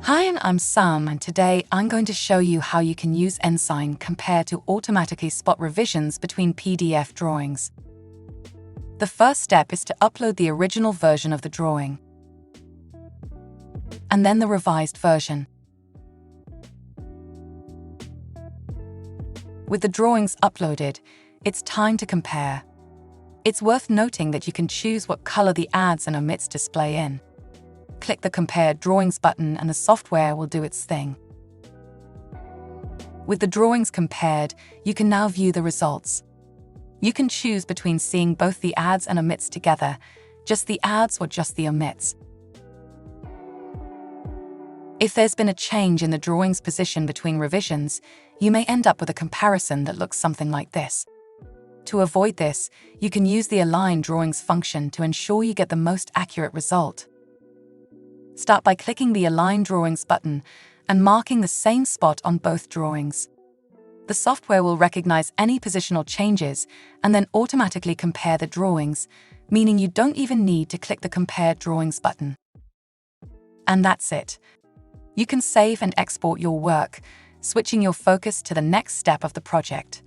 Hi, and I'm Sam, and today I'm going to show you how you can use Ensign Compare to automatically spot revisions between PDF drawings. The first step is to upload the original version of the drawing, and then the revised version. With the drawings uploaded, it's time to compare. It's worth noting that you can choose what color the adds and omits display in. Click the Compare Drawings button and the software will do its thing. With the drawings compared, you can now view the results. You can choose between seeing both the adds and omits together, just the adds or just the omits. If there's been a change in the drawing's position between revisions, you may end up with a comparison that looks something like this. To avoid this, you can use the Align Drawings function to ensure you get the most accurate result. Start by clicking the Align Drawings button and marking the same spot on both drawings. The software will recognize any positional changes and then automatically compare the drawings, meaning you don't even need to click the Compare Drawings button. And that's it. You can save and export your work, switching your focus to the next step of the project.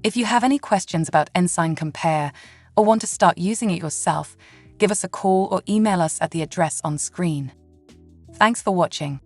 If you have any questions about Ensign Compare or want to start using it yourself, give us a call or email us at the address on screen. Thanks for watching.